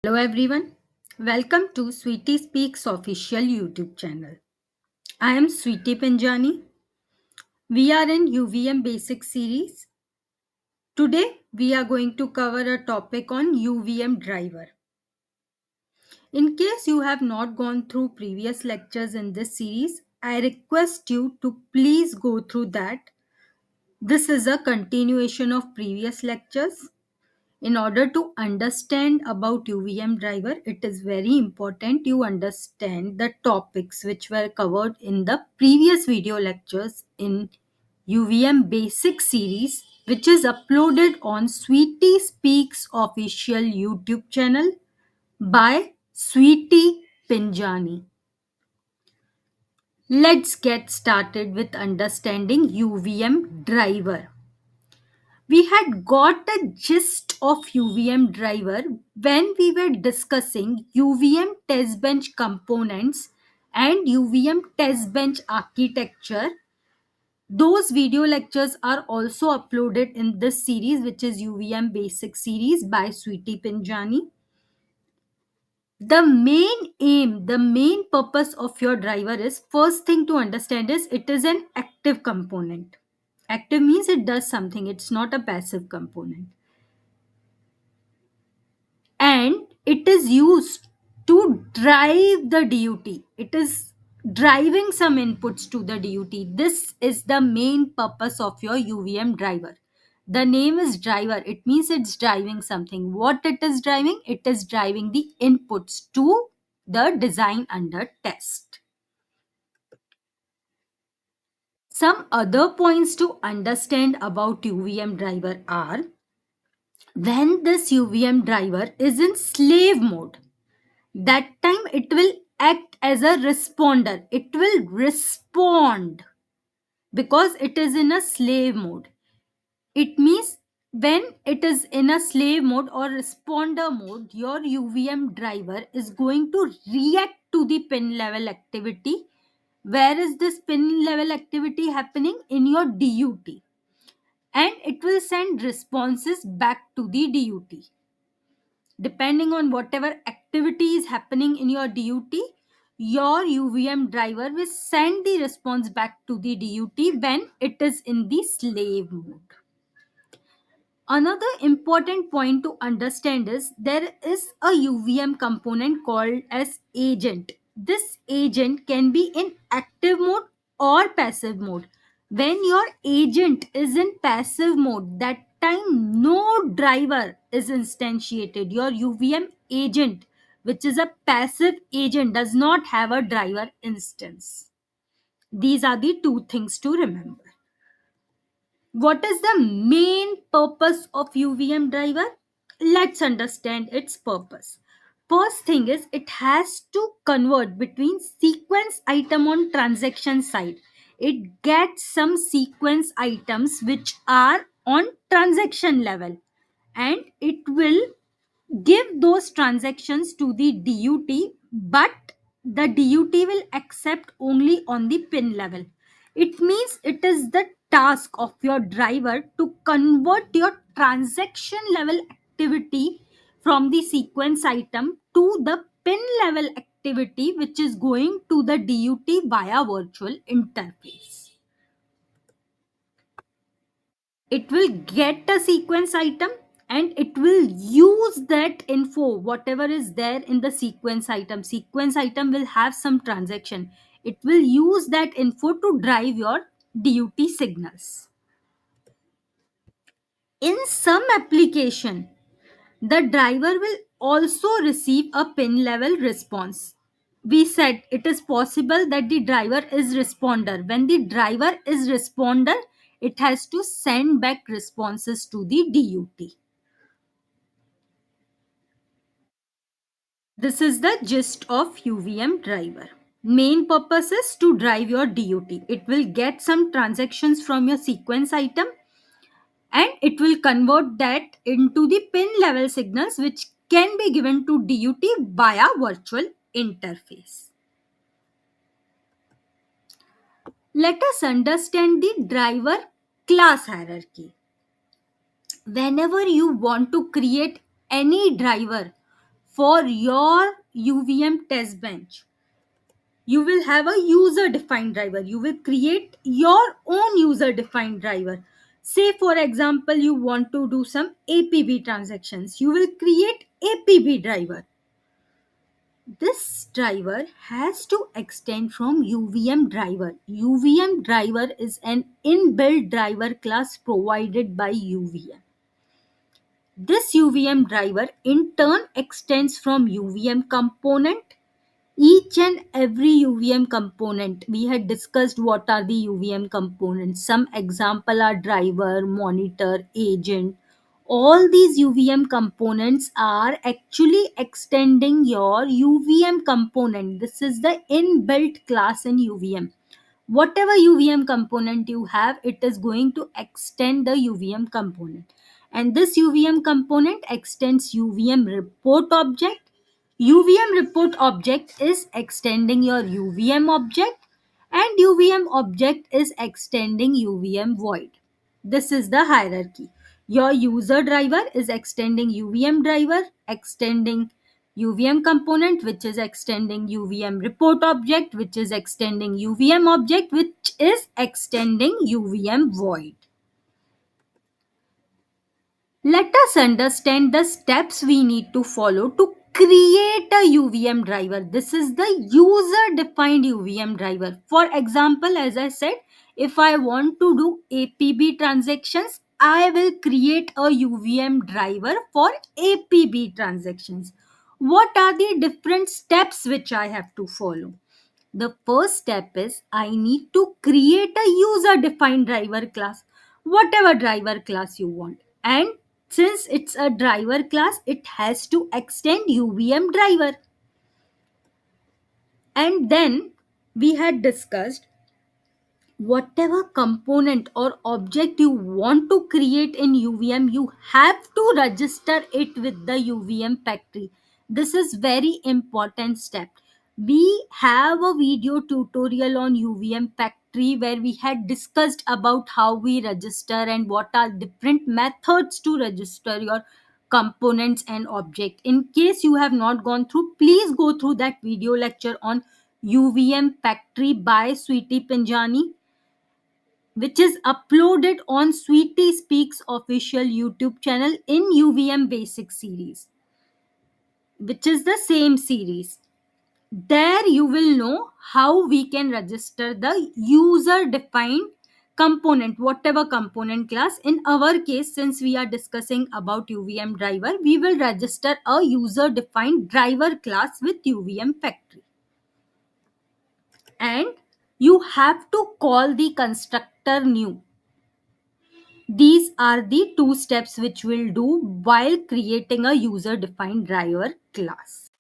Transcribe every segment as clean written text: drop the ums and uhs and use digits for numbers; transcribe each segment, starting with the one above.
Hello everyone. Welcome to Sweetie Speaks official YouTube channel. I am Sweetie Pinjani. We are in UVM basic series. Today we are going to cover a topic on UVM driver. In case you have not gone through previous lectures in this series, I request you to please go through that. This is a continuation of previous lectures. In order to understand about UVM driver, it is very important you understand the topics which were covered in the previous video lectures in UVM basic series, which is uploaded on Sweetie Speaks official YouTube channel by Sweetie Pinjani. Let's get started with understanding UVM driver. We had got the gist of UVM driver when we were discussing UVM test bench components and UVM test bench architecture. Those video lectures are also uploaded in this series, which is UVM basic series by Sweetie Pinjani. The main aim, the main purpose of your driver is, first thing to understand is, it is an active component. Active means it does something, it's not a passive component, and it is used to drive the DUT. It is driving some inputs to the DUT. This is the main purpose of your UVM driver. The name is driver. It means it's driving something. What it is driving? It is driving the inputs to the design under test. Some other points to understand about UVM driver are, when this UVM driver is in slave mode, that time it will act as a responder. It will respond because it is in a slave mode. It means when it is in a slave mode or responder mode, your UVM driver is going to react to the pin level activity. Where is this pin level activity happening? In your DUT, and it will send responses back to the DUT. Depending on whatever activity is happening in your DUT, your UVM driver will send the response back to the DUT when it is in the slave mode. Another important point to understand is, there is a UVM component called as agent. This agent can be in active mode or passive mode. When your agent is in passive mode, that time no driver is instantiated. Your UVM agent, which is a passive agent, does not have a driver instance. These are the two things to remember. What is the main purpose of UVM driver? Let's understand its purpose. First thing is, it has to convert between sequence item on transaction side. It gets some sequence items which are on transaction level, and it will give those transactions to the DUT, but the DUT will accept only on the pin level. It means it is the task of your driver to convert your transaction level activity from the sequence item to the pin level activity, which is going to the DUT via virtual interface. It will get a sequence item, and it will use that info, whatever is there in the sequence item will have some transaction. It will use that info to drive your DUT signals. In some application, the driver will also receive a pin level response. We said it is possible that the driver is responder. When the driver is responder, it has to send back responses to the DUT. This is the gist of UVM driver. Main purpose is to drive your DUT. It will get some transactions from your sequence item, and it will convert that into the pin level signals, which can be given to DUT via virtual interface. Let us understand the driver class hierarchy. Whenever you want to create any driver for your UVM test bench, you will have a user defined driver. You will create your own user defined driver. Say for example you want to do some APB transactions, you will create APB driver. This driver has to extend from UVM driver. UVM driver is an inbuilt driver class provided by UVM. This UVM driver in turn extends from UVM component. Each and every UVM component, we had discussed what are the UVM components. Some example are driver, monitor, agent. All these UVM components are actually extending your UVM component. This is the inbuilt class in UVM. Whatever UVM component you have, it is going to extend the UVM component. And this UVM component extends UVM report object. UVM report object is extending your UVM object, and UVM object is extending UVM void. This is the hierarchy. Your user driver is extending UVM driver, extending UVM component, which is extending UVM report object, which is extending UVM object, which is extending UVM void. Let us understand the steps we need to follow to create a UVM driver. This is the user defined UVM driver. For example, as I said, if I want to do APB transactions, I will create a UVM driver for APB transactions. What are the different steps which I have to follow? The first step is I need to create a user defined driver class, whatever driver class you want. And since it's a driver class, it has to extend UVM driver. And then we had discussed whatever component or object you want to create in UVM, you have to register it with the UVM factory. This is very important step. We have a video tutorial on UVM factory where we had discussed about how we register and what are different methods to register your components and object. In case you have not gone through, please go through that video lecture on UVM factory by Sweetie Pinjani, which is uploaded on Sweetie Speaks official YouTube channel in UVM Basic series, which is the same series. There you will know how we can register the user defined component, whatever component class. In our case, since we are discussing about UVM driver, we will register a user defined driver class with UVM factory. And you have to call the constructor new. These are the two steps which we'll do while creating a user defined driver class.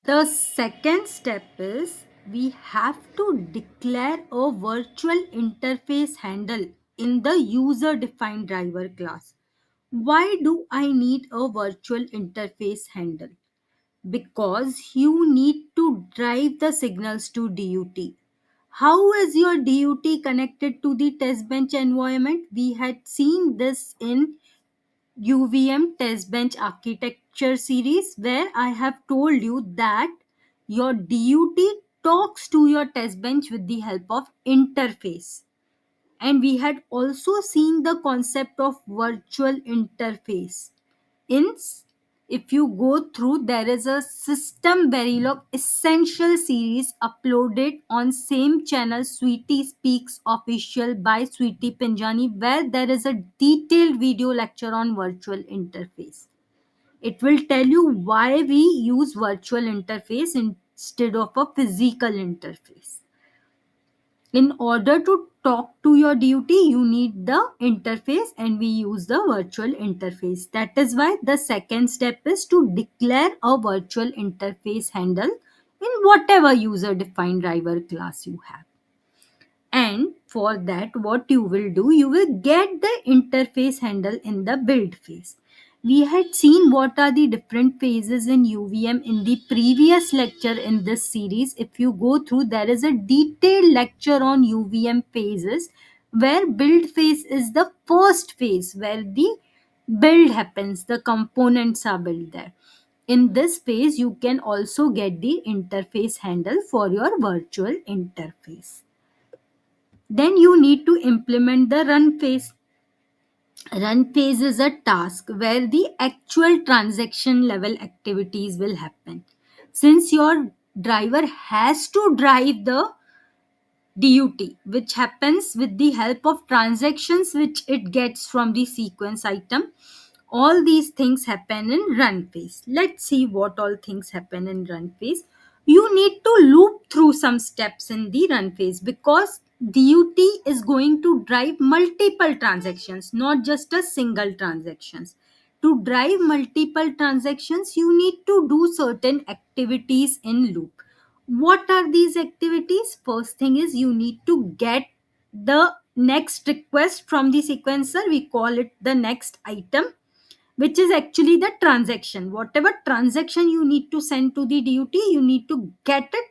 The second step is we have to declare a virtual interface handle in the user defined driver class. Why do I need a virtual interface handle? Because you need to drive the signals to DUT. How is your DUT connected to the test bench environment? We had seen this in UVM test bench architecture series where I have told you that your DUT talks to your test bench with the help of interface. And we had also seen the concept of virtual interface. In If you go through, there is a System Verilog Essential series uploaded on same channel Sweetie Speaks official by Sweetie Pinjani, where there is a detailed video lecture on virtual interface. It will tell you why we use virtual interface instead of a physical interface. In order to talk to your DUT, you need the interface, and we use the virtual interface. That is why the second step is to declare a virtual interface handle in whatever user defined driver class you have. And for that, what you will do, you will get the interface handle in the build phase. We had seen what are the different phases in UVM in the previous lecture in this series. If you go through, there is a detailed lecture on UVM phases where build phase is the first phase where the build happens, the components are built there. In this phase you can also get the interface handle for your virtual interface. Then you need to implement the run phase. Run phase is a task where the actual transaction level activities will happen. Since your driver has to drive the DUT, which happens with the help of transactions which it gets from the sequence item. All these things happen in run phase. Let's see what all things happen in run phase. You need to loop through some steps in the run phase because DUT is going to drive multiple transactions, not just a single transactions. To drive multiple transactions, you need to do certain activities in loop. What are these activities? First thing is you need to get the next request from the sequencer. We call it the next item, which is actually the transaction. Whatever transaction you need to send to the DUT, you need to get it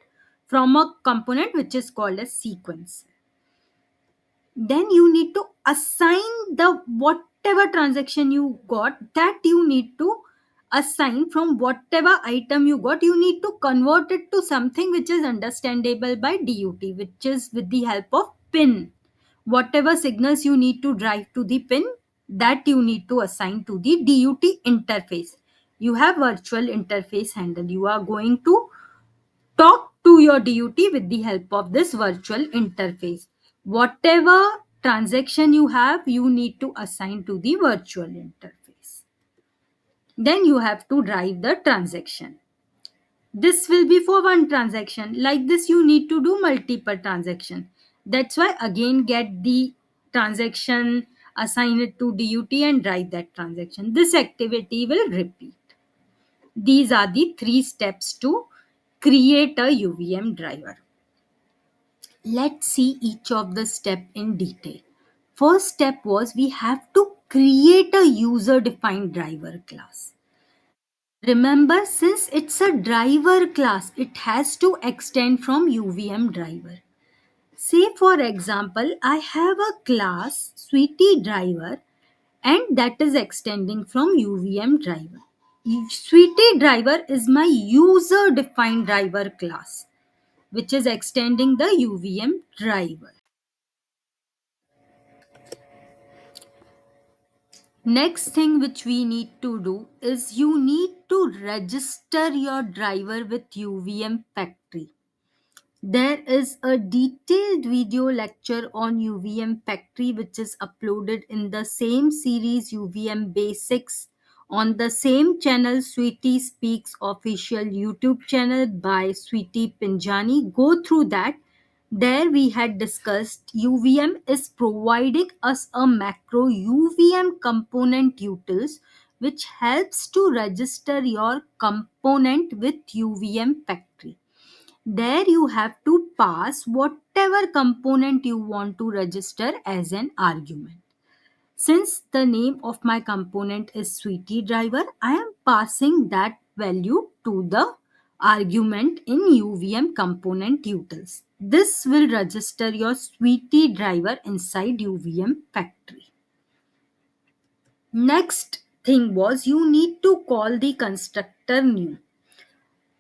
from a component which is called a sequence. Then you need to assign the whatever transaction you got, that you need to assign from whatever item you got, you need to convert it to something which is understandable by DUT, which is with the help of pin. Whatever signals you need to drive to the pin, that you need to assign to the DUT interface. You have virtual interface handle. You are going to talk to your DUT with the help of this virtual interface. Whatever transaction you have, you need to assign to the virtual interface. Then you have to drive the transaction. This will be for one transaction. Like this, you need to do multiple transaction. That's why again get the transaction, assign it to DUT and drive that transaction. This activity will repeat. These are the three steps to create a UVM driver. Let's see each of the step in detail. First step was we have to create a user defined driver class. Remember, since it's a driver class, it has to extend from UVM driver. Say for example, I have a class Sweetie driver and that is extending from UVM driver. Sweetie driver is my user defined driver class, which is extending the UVM driver. Next thing which we need to do is you need to register your driver with UVM Factory. There is a detailed video lecture on UVM Factory which is uploaded in the same series UVM Basics on the same channel Sweetie Speaks official YouTube channel by Sweetie Pinjani. Go through that. There we had discussed UVM is providing us a macro UVM component utils which helps to register your component with UVM Factory. There you have to pass whatever component you want to register as an argument. Since the name of my component is Sweetie driver, I am passing that value to the argument in UVM component utils. This will register your Sweetie driver inside UVM Factory. Next thing was you need to call the constructor new.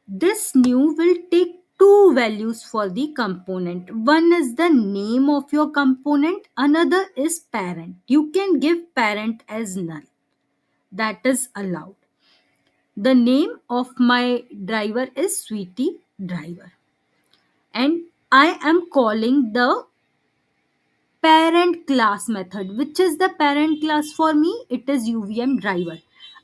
This new will take two values for the component. One is the name of your component, another is parent. You can give parent as null. That is allowed. The name of my driver is Sweetie driver. And I am calling the parent class method. Which is the parent class for me? It is UVM driver.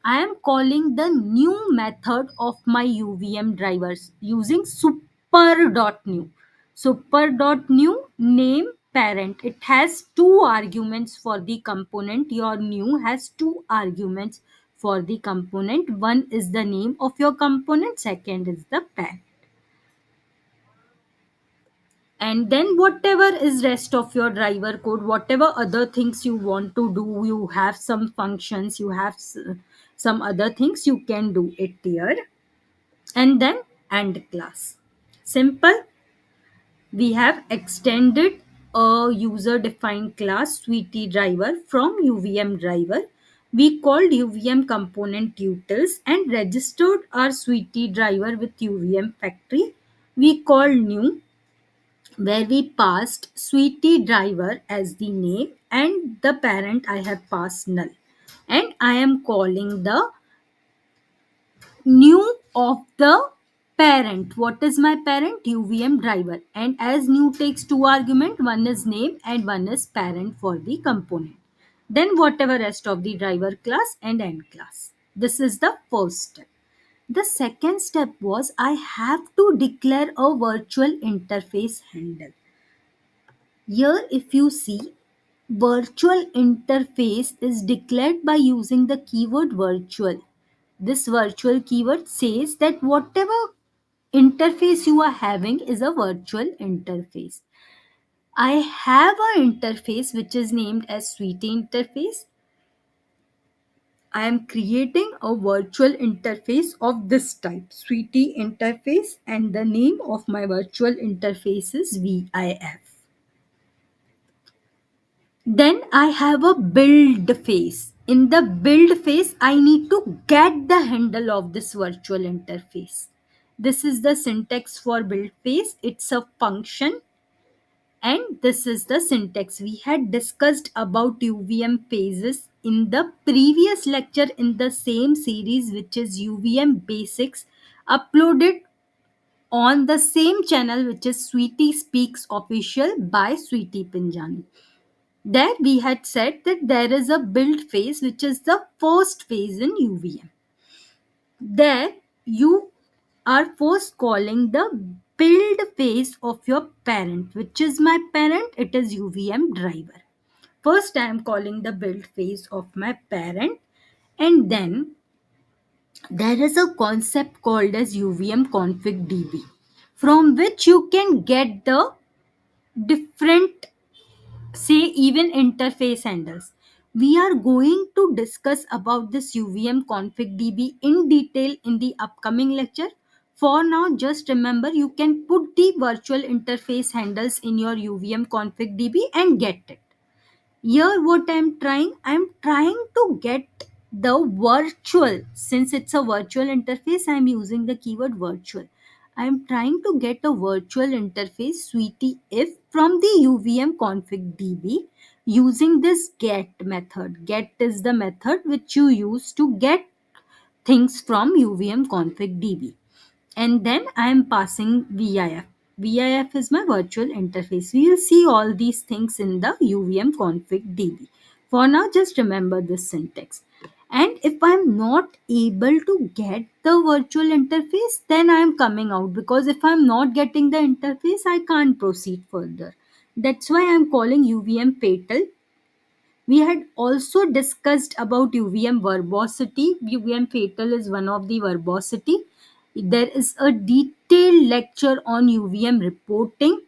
I am calling the new method of my UVM drivers using super.new. Super.new name parent. It has two arguments for the component. Your new has two arguments for the component. One is the name of your component, second is the parent. And then whatever is rest of your driver code, whatever other things you want to do, you have some functions, you have some other things, you can do it here. And then and class, simple. We have extended a user defined class Sweetie driver from UVM driver We called UVM component utils and registered our Sweetie driver with UVM factory. We called new, where we passed Sweetie driver as the name and the parent I have passed null. And I am calling the new of the parent. What is my parent? UVM driver. And as new takes two argument, one is name and one is parent for the component. Then whatever rest of the driver class and end class. This is the first step. The second step was I have to declare a virtual interface handle. Here, if you see, virtual interface is declared by using the keyword virtual. This virtual keyword says that whatever interface you are having is a virtual interface. I have an interface which is named as Sweetie interface. I am creating a virtual interface of this type, Sweetie interface, and the name of my virtual interface is VIF. Then I have a build phase. In the build phase, I need to get the handle of this virtual interface. This is the syntax for build phase. It's a function, and this is the syntax. We had discussed about UVM phases in the previous lecture in the same series, which is UVM basics, uploaded on the same channel, which is Sweetie Speaks Official by Sweetie Pinjani. There we had said that there is a build phase, which is the first phase in UVM. There you are first calling the build phase of your parent. Which is my parent? It is UVM driver. First I am calling the build phase of my parent, and then there is a concept called as UVM config DB, from which you can get the different, say, even interface handles. We are going to discuss about this UVM config DB in detail in the upcoming lecture. For now, just remember you can put the virtual interface handles in your UVM config DB and get it. Here what I'm trying to get the virtual. Since it's a virtual interface, I'm using the keyword virtual. I'm trying to get a virtual interface Sweetie if from the UVM config DB using this get method. Get is the method which you use to get things from UVM config DB, and then I am passing VIF. VIF is my virtual interface. We will see all these things in the UVM config DB. For now, just remember this syntax. And if I'm not able to get the virtual interface, then I'm coming out, because if I'm not getting the interface, I can't proceed further. That's why I'm calling UVM fatal. We had also discussed about UVM verbosity. UVM fatal is one of the verbosity. There is a detailed lecture on UVM reporting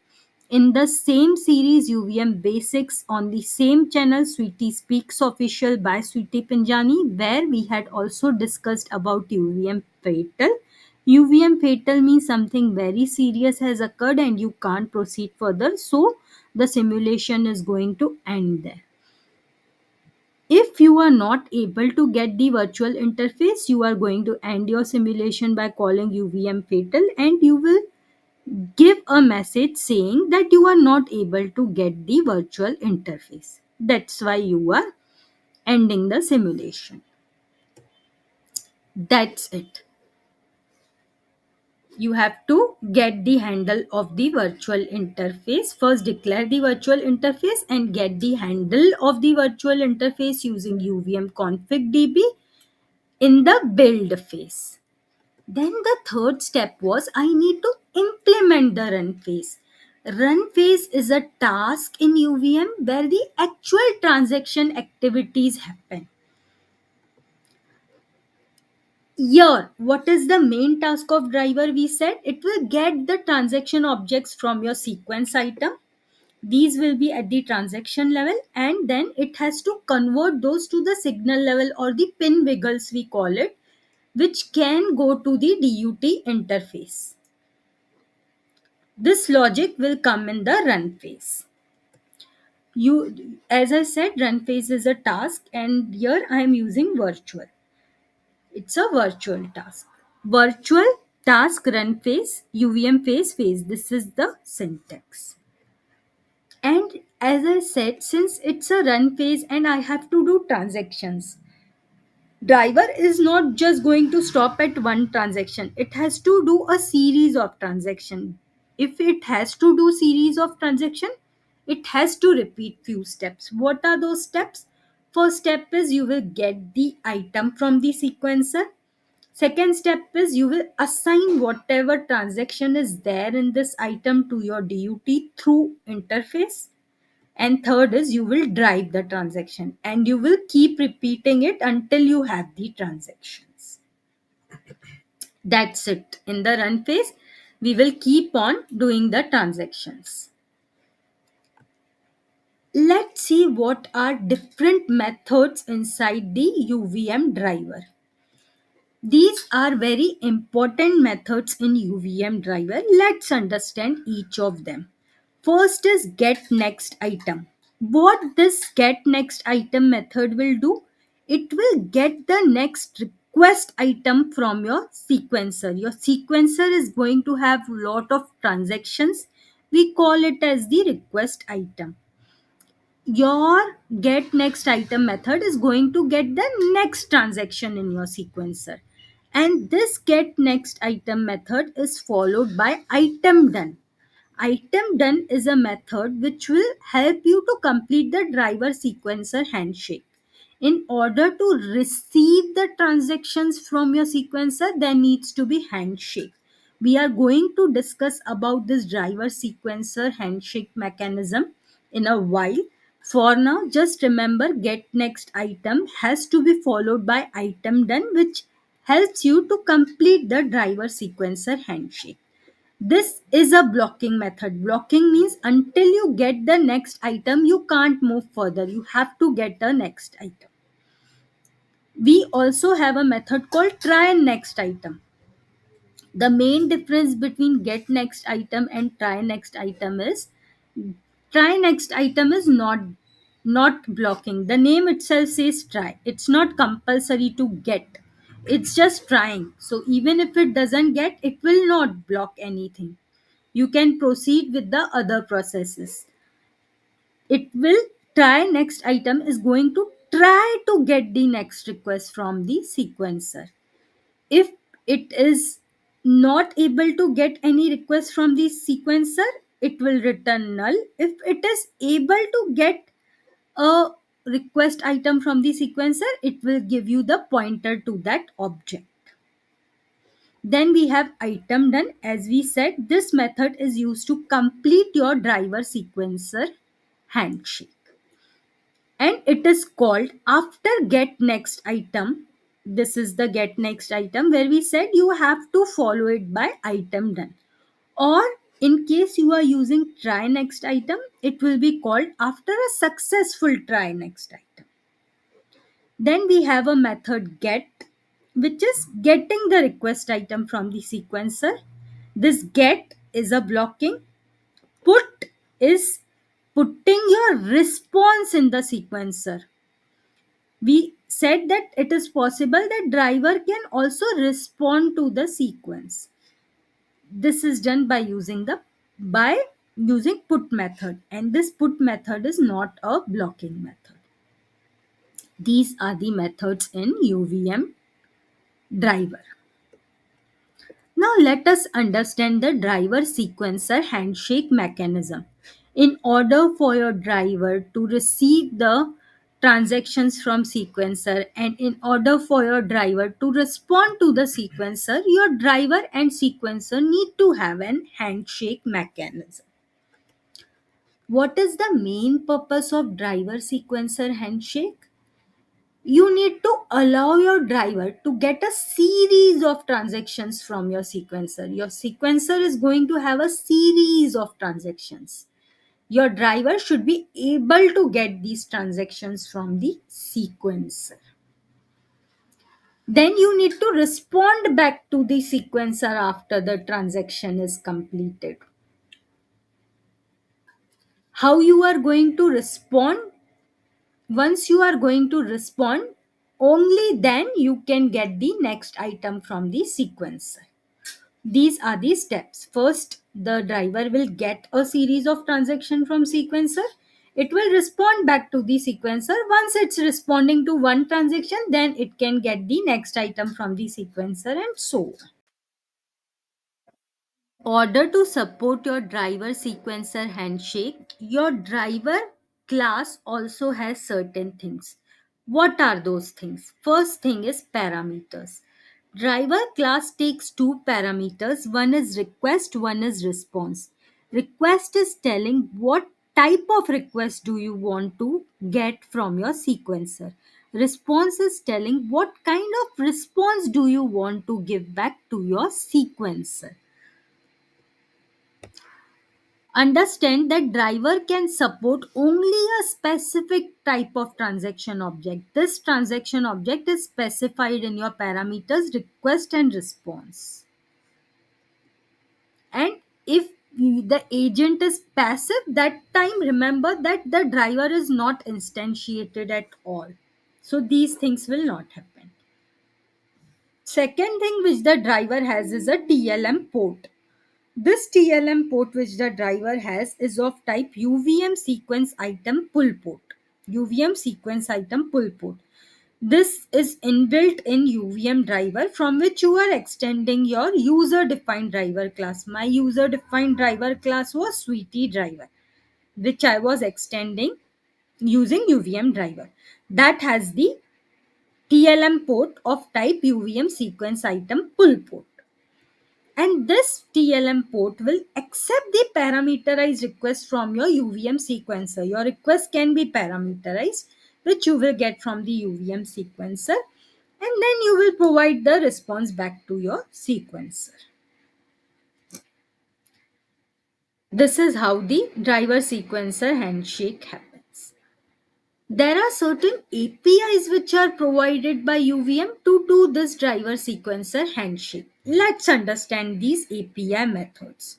in the same series, UVM basics, on the same channel Sweetie Speaks Official by Sweetie Pinjani, where we had also discussed about UVM fatal. UVM fatal means something very serious has occurred and you can't proceed further, so the simulation is going to end there. If you are not able to get the virtual interface, you are going to end your simulation by calling UVM fatal, and you will give a message saying that you are not able to get the virtual interface. That's why you are ending the simulation. That's it. You have to get the handle of the virtual interface. First declare the virtual interface and get the handle of the virtual interface using UVM config DB in the build phase. Then the third step was I need to implement the run phase. Run phase is a task in UVM where the actual transaction activities happen. Here, what is the main task of driver? We said it will get the transaction objects from your sequence item. These will be at the transaction level, and then it has to convert those to the signal level, or the pin wiggles we call it, which can go to the DUT interface. This logic will come in the run phase. You, as I said, run phase is a task, and here I am using virtual. It's a virtual task. Virtual task run phase, UVM phase. This is the syntax. And as I said, since it's a run phase and I have to do transactions, driver is not just going to stop at one transaction. It has to do a series of transaction. If it has to do series of transaction, it has to repeat few steps. What are those steps? First step is you will get the item from the sequencer. Second step is you will assign whatever transaction is there in this item to your DUT through interface. And third is you will drive the transaction and you will keep repeating it until you have the transactions. That's it. In the run phase, we will keep on doing the transactions. Let's see what are different methods inside the UVM driver. These are very important methods in UVM driver. Let's understand each of them. First is get next item. What this get next item method will do? It will get the next request item from your sequencer. Your sequencer is going to have lot of transactions. We call it as the request item. Your get next item method is going to get the next transaction in your sequencer, and this get next item method is followed by item done. Item done is a method which will help you to complete the driver sequencer handshake. In order to receive the transactions from your sequencer, there needs to be handshake. We are going to discuss about this driver sequencer handshake mechanism in a while. For now, just remember get next item has to be followed by item done, which helps you to complete the driver sequencer handshake. This is a blocking method. Blocking means until you get the next item, you can't move further. You have to get the next item. We also have a method called try next item. The main difference between get next item and try next item is try next item is not blocking. The name itself says try. It's not compulsory to get. It's just trying. So even if it doesn't get, it will not block anything. You can proceed with the other processes. It will try next item is going to try to get the next request from the sequencer. If it is not able to get any request from the sequencer, it will return null. If it is able to get a request item from the sequencer, it will give you the pointer to that object. Then we have item done. As we said, this method is used to complete your driver sequencer handshake. And it is called after get next item. This is the get next item where we said you have to follow it by item done. Or in case you are using try next item, it will be called after a successful try next item. Then we have a method get, which is getting the request item from the sequencer. This get is a blocking. Put is putting your response in the sequencer. We said that it is possible that driver can also respond to the sequence. This is done by using put method, and this put method is not a blocking method. These are the methods in UVM driver. Now let us understand the driver sequencer handshake mechanism. In order for your driver to receive the transactions from sequencer and in order for your driver to respond to the sequencer, your driver and sequencer need to have an handshake mechanism. What is the main purpose of driver sequencer handshake? You need to allow your driver to get a series of transactions from your sequencer. Your sequencer is going to have a series of transactions. Your driver should be able to get these transactions from the sequencer. Then you need to respond back to the sequencer after the transaction is completed. how you are going to respond. Once you are going to respond, only then you can get the next item from the sequencer. These are the steps. First, the driver will get a series of transaction from sequencer. It will respond back to the sequencer. Once it's responding to one transaction, then it can get the next item from the sequencer, and so on. Order to support your driver sequencer handshake, your driver class also has certain things. What are those things? First thing is parameters. Driver class takes two parameters. One is request, one is response. Request is telling what type of request do you want to get from your sequencer. Response is telling what kind of response do you want to give back to your sequencer. Understand that driver can support only a specific type of transaction object. This transaction object is specified in your parameters request and response. And if the agent is passive, that time remember that the driver is not instantiated at all. So these things will not happen. Second thing which the driver has is a TLM port. This TLM port which the driver has is of type UVM sequence item pull port. UVM sequence item pull port. This is inbuilt in UVM driver from which you are extending your user defined driver class. My user defined driver class was Sweetie driver, which I was extending using UVM driver. That has the TLM port of type UVM sequence item pull port. And this TLM port will accept the parameterized request from your UVM sequencer. Your request can be parameterized, which you will get from the UVM sequencer, and then you will provide the response back to your sequencer. This is how the driver sequencer handshake happens. There are certain APIs which are provided by UVM to do this driver sequencer handshake. Let's understand these API methods.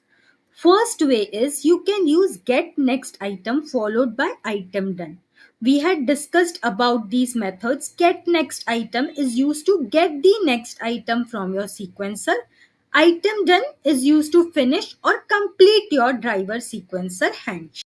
First way is you can use get next item followed by item done. We had discussed about these methods. Get next item is used to get the next item from your sequencer. Item done is used to finish or complete your driver sequencer handshake.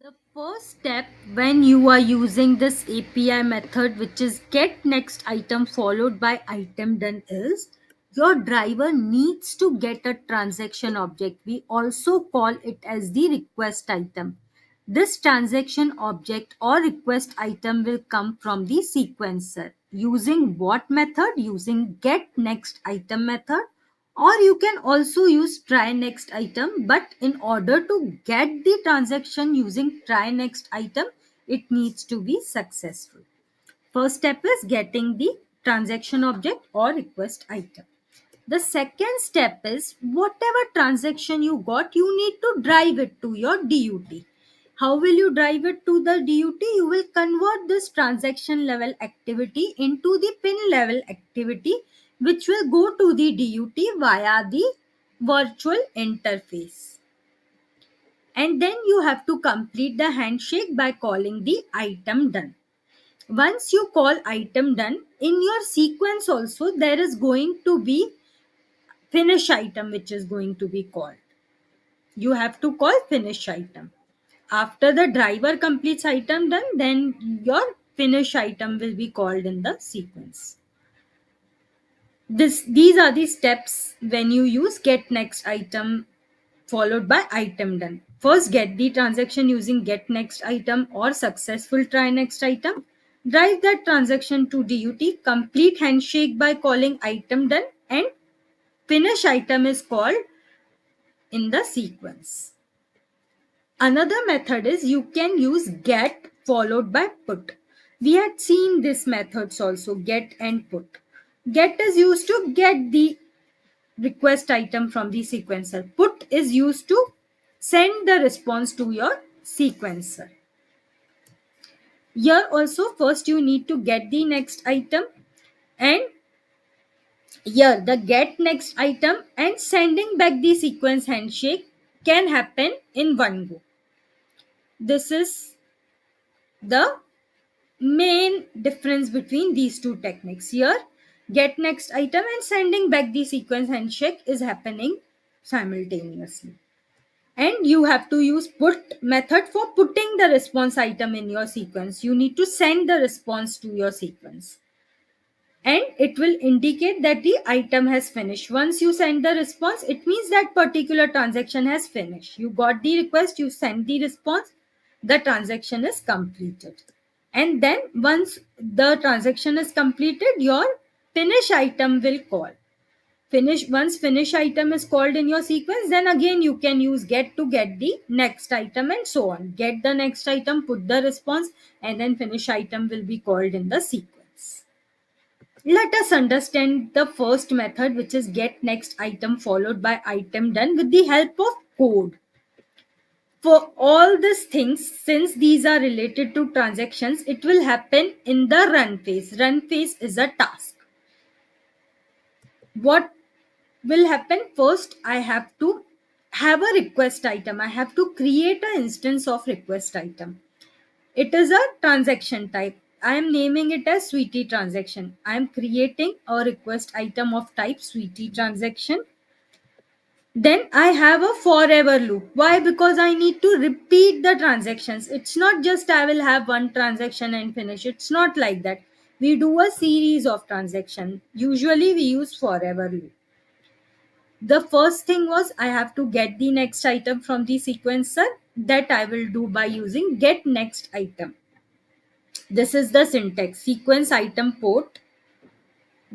The first step when you are using this API method, which is get next item followed by item done, is your driver needs to get a transaction object. We also call it as the request item. This transaction object or request item will come from the sequencer. Using what method? Using get next item method, or you can also use try next item, but in order to get the transaction using try next item, it needs to be successful. First step is getting the transaction object or request item. The second step is whatever transaction you got, you need to drive it to your DUT. How will you drive it to the DUT? You will convert this transaction level activity into the pin level activity, which will go to the DUT via the virtual interface. And then you have to complete the handshake by calling the item done. Once you call item done, in your sequence also there is going to be finish item which is going to be called. You have to call finish item. After the driver completes item done, then your finish item will be called in the sequence. These are the steps when you use get next item followed by item done. First, get the transaction using get next item or successful try next item. Drive that transaction to DUT. Complete handshake by calling item done, and finish item is called in the sequence. Another method is you can use get followed by put. We had seen these methods also, get and put. Get is used to get the request item from the sequencer. Put is used to send the response to your sequencer. Here also, first you need to get the next item, and here the get next item and sending back the sequence handshake can happen in one go. This is the main difference between these two techniques. Here, get next item and sending back the sequence handshake is happening simultaneously. And you have to use put method for putting the response item in your sequence. You need to send the response to your sequence, and it will indicate that the item has finished. Once you send the response, it means that particular transaction has finished. You got the request, you send the response, the transaction is completed. And then once the transaction is completed, your finish item will call. Once finish item is called in your sequence, then again you can use get to get the next item and so on. Get the next item, put the response, and then finish item will be called in the sequence. Let us understand the first method, which is get next item followed by item done, with the help of code. For all these things, since these are related to transactions, it will happen in the run phase. Run phase is a task. What will happen first? I have to have a request item. I have to create an instance of request item. It is a transaction type. I am naming it as sweetie transaction. I am creating a request item of type sweetie transaction. Then I have a forever loop. Why? Because I need to repeat the transactions. It's not just I will have one transaction and finish. It's not like that. We do a series of transactions. Usually we use forever loop. The first thing was I have to get the next item from the sequencer. That I will do by using get next item. This is the syntax: sequence item port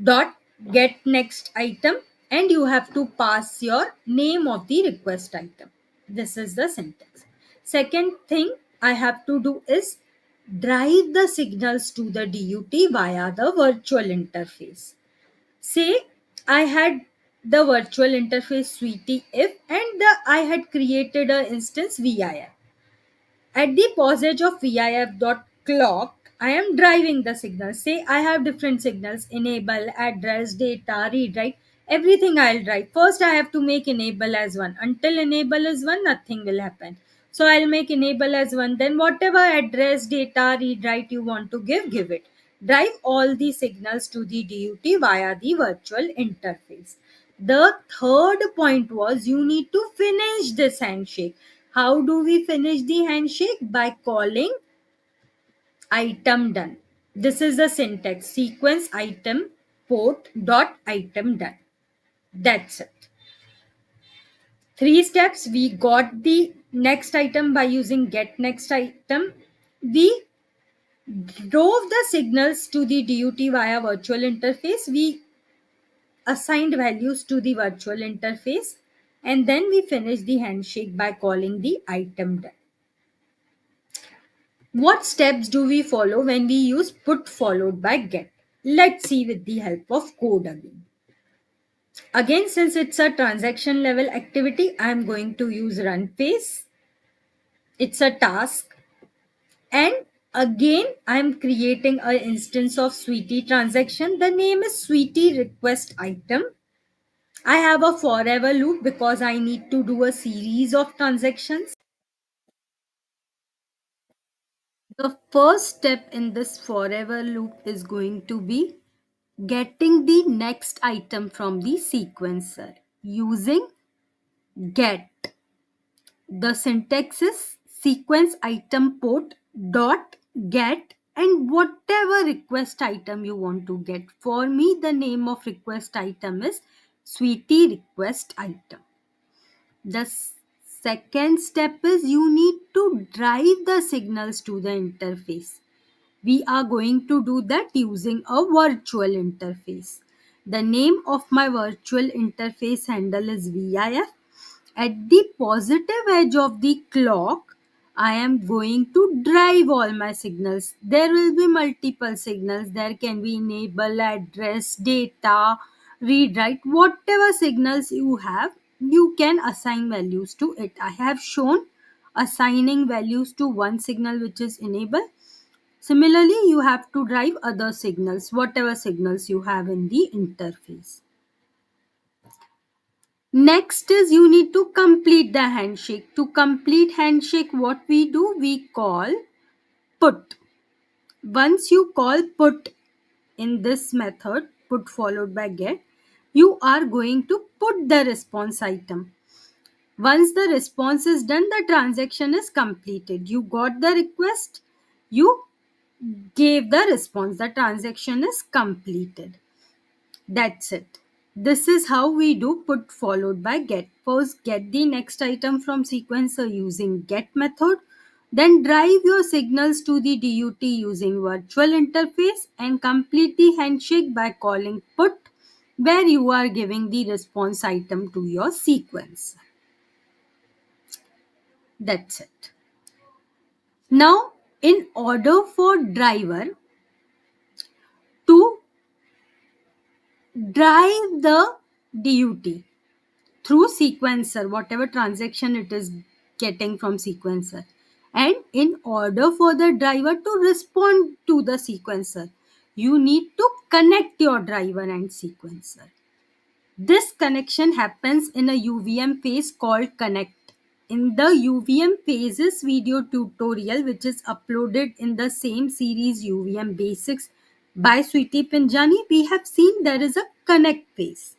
dot get next item, and you have to pass your name of the request item. This is the syntax. Second thing I have to do is drive the signals to the DUT via the virtual interface. Say I had the virtual interface sweetie if, and I had created an instance VIF. At the posage of VIF.clock, I am driving the signals. Say I have different signals: enable, address, data, read, write. Everything I'll drive. First, I have to make enable as one. Until enable is one, nothing will happen. So I'll make enable as one. Then whatever address, data, read, write you want to give it. Drive all the signals to the DUT via the virtual interface. The third point was you need to finish this handshake. How do we finish the handshake? By calling item done. This is the syntax: sequence item port dot item done. That's it. 3 steps. We got the next item by using get next item. We drove the signals to the DUT via virtual interface. We assigned values to the virtual interface, and then we finished the handshake by calling the item done. What steps do we follow when we use put followed by get? Let's see with the help of code again. Again, since it's a transaction level activity, I'm going to use run phase. It's a task. And again, I'm creating an instance of sweetie transaction. The name is sweetie request item. I have a forever loop because I need to do a series of transactions. The first step in this forever loop is going to be getting the next item from the sequencer using get. The syntax is sequence item port dot get and whatever request item you want to get. For me, the name of request item is sweetie request item. The second step is you need to drive the signals to the interface. We are going to do that using a virtual interface. The name of my virtual interface handle is VIF. At the positive edge of the clock, I am going to drive all my signals. There will be multiple signals. There can be enable, address, data, read, write. Whatever signals you have, you can assign values to it. I have shown assigning values to one signal, which is enable. Similarly, you have to drive other signals, whatever signals you have in the interface. Next is you need to complete the handshake. To complete handshake, what we do, we call put. Once you call put in this method, put followed by get, you are going to put the response item. Once the response is done, the transaction is completed. You got the request, you gave the response, the transaction is completed. That's it. This is how we do put followed by get. First, get the next item from sequencer using get method. Then drive your signals to the DUT using virtual interface and complete the handshake by calling put, where you are giving the response item to your sequence. That's it. Now, in order for driver to drive the DUT through sequencer, whatever transaction it is getting from sequencer, and in order for the driver to respond to the sequencer, you need to connect your driver and sequencer. This connection happens in a UVM phase called connect. In the UVM phases video tutorial, which is uploaded in the same series UVM basics by Sweetie Pinjani, we have seen there is a connect phase.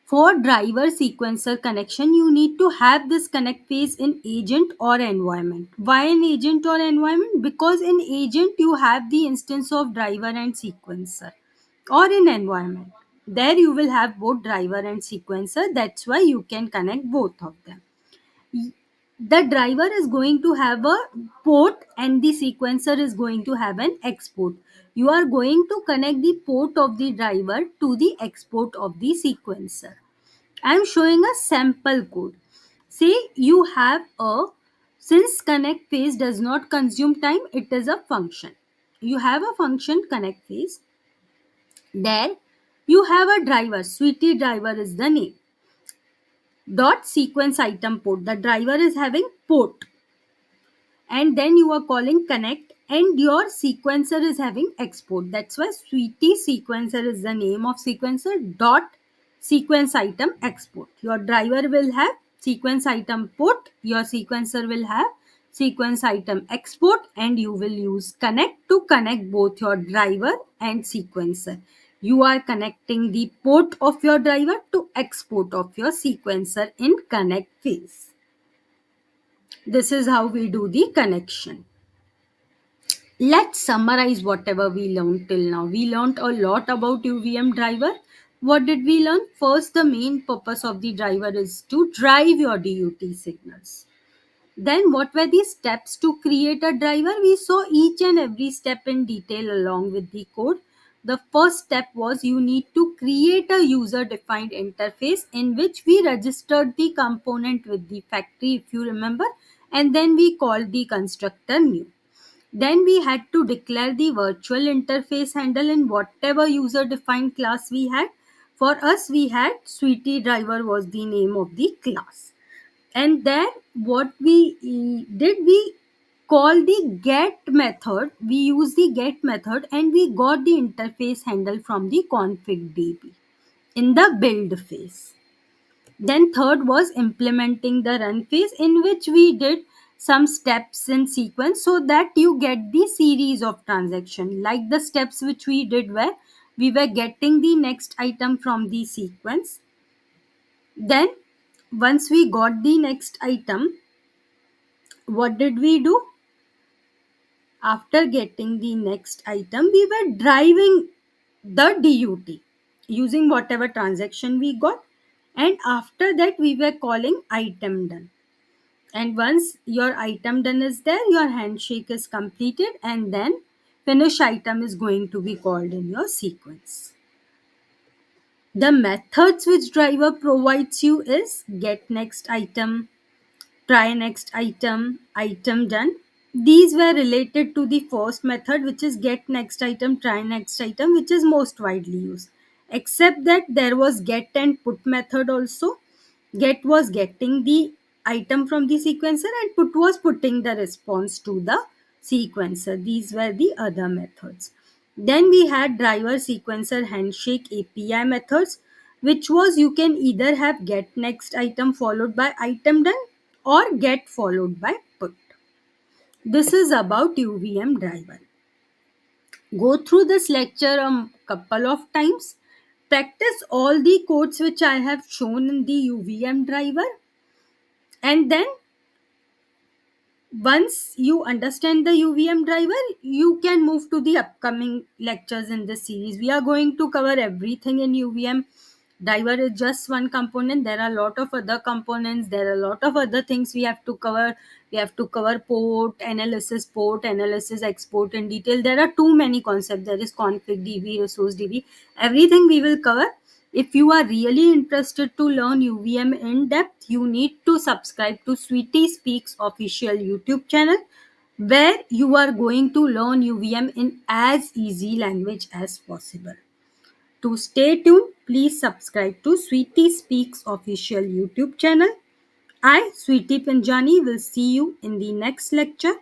For driver sequencer connection, you need to have this connect phase in agent or environment. Why in agent or environment? Because in agent you have the instance of driver and sequencer, or in environment. There you will have both driver and sequencer. That's why you can connect both of them. The driver is going to have a port and the sequencer is going to have an export. You are going to connect the port of the driver to the export of the sequencer. I'm showing a sample code. Say you have a, since connect phase does not consume time, it is a function. You have a function connect phase. There you have a driver, Sweetie driver is the name. Dot sequence item port. The driver is having port, and then you are calling connect, and your sequencer is having export. That's why Sweetie sequencer is the name of sequencer. Dot sequence item export. Your driver will have sequence item put, your sequencer will have sequence item export, and you will use connect to connect both your driver and sequencer. You are connecting the port of your driver to export of your sequencer in connect phase. This is how we do the connection. Let's summarize whatever we learned till now. We learned a lot about UVM driver. What did we learn? First, the main purpose of the driver is to drive your DUT signals. Then, what were the steps to create a driver? We saw each and every step in detail along with the code. The first step was you need to create a user defined interface in which we registered the component with the factory, if you remember, and then we called the constructor new. Then we had to declare the virtual interface handle in whatever user defined class we had. For us, we had Sweetie driver was the name of the class. And then what we did, we call the get method. We use the get method and we got the interface handle from the config DB in the build phase. Then third was implementing the run phase, in which we did some steps in sequence so that you get the series of transaction, like the steps which we did where we were getting the next item from the sequence. Then once we got the next item, what did we do? After getting the next item, we were driving the DUT using whatever transaction we got, and after that we were calling item done. And once your item done is there, your handshake is completed, and then finish item is going to be called in your sequence. The methods which driver provides you is get next item, try next item, item done. These were related to the first method, which is get next item, try next item, which is most widely used. Except that there was get and put method also. Get was getting the item from the sequencer and put was putting the response to the sequencer. These were the other methods. Then we had driver sequencer handshake API methods, which was you can either have get next item followed by item done or get followed by put. This is about UVM driver. Go through this lecture a couple of times. Practice all the codes which I have shown in the UVM driver, and then once you understand the UVM driver, you can move to the upcoming lectures in this series. We are going to cover everything in UVM. Driver is just one component. There are a lot of other components. There are a lot of other things we have to cover. We have to cover port analysis, export in detail. There are too many concepts. There is config DB, resource DB. Everything we will cover. If you are really interested to learn UVM in depth, you need to subscribe to Sweetie Speaks official YouTube channel, where you are going to learn UVM in as easy language as possible. To stay tuned, please subscribe to Sweetie Speaks official YouTube channel. I, Sweetie Pinjani, will see you in the next lecture.